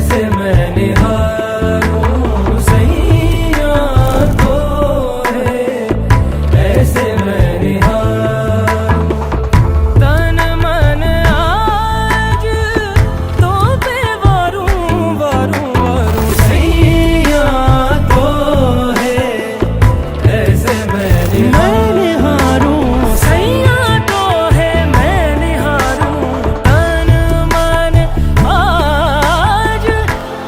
ऐसे मैं निहारूं सैया तो है, ऐसे मैं निहारूं तन मन आज तो बेवारूं वारूं वारूं सैया तो है, ऐसे मैं निहारूं सैया तो है, मैं निहारूं तन मन आज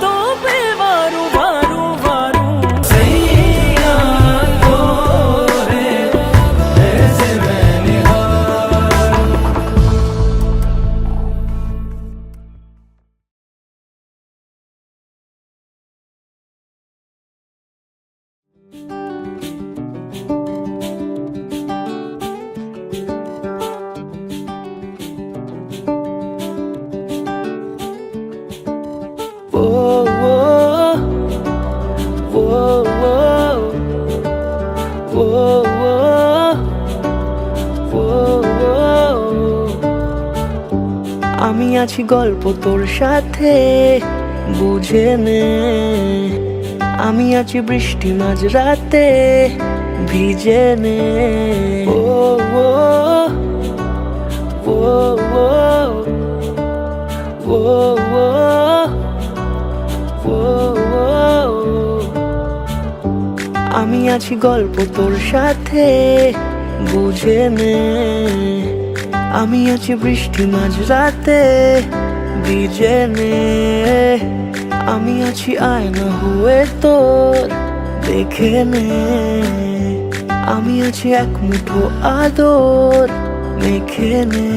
तो बेवारूं वारूं वारूं सैया तो है, ऐसे मैं निहारूं। আমি আছি গল্প তোর সাথে বুঝে নে, আমি আছি বৃষ্টি মাঝ রাতে ভিজে নে। ও ও ও ও ও ও আমি আছি গল্প তোর সাথে বুঝে নে, আমি আছি বৃষ্টি মাঝ রাতে ভিজে নে। আমি আছি আয়না হয়ে তোর দেখে নে, আমি আছি এক মুঠো আদর মেখে নে।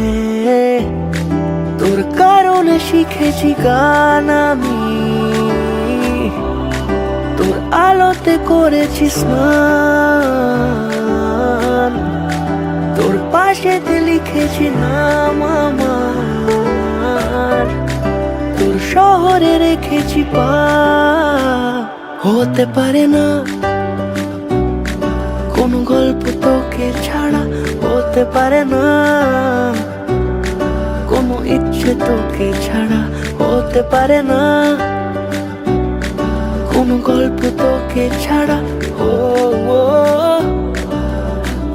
তোর কারণে শিখেছি গান আমি, তোর আলোতে করেছি স্নান, তোর পাশেতে লিখেছি নাম আমার, তোর শহরে রেখেছি পা। হতে পারে না কোনো গল্প তোকে ছাড়া, হতে পারে না কোনো ইচ্ছে তোকে ছাড়া, হতে পারে না কোনো গল্প তোকে ছাড়া। ও ও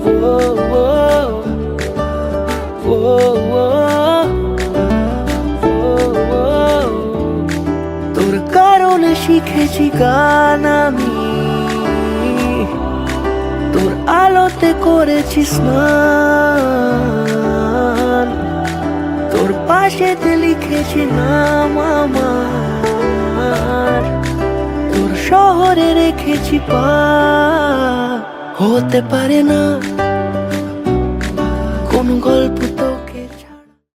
ও ও তোর কারণে শিখেছি গান আমি, তোর আলোতে করেছি স্নান, তোর পাশেতে লিখেছি নাম আমার, তোর শহরে রেখেছি পা। হতে পারে না কোনো গল্প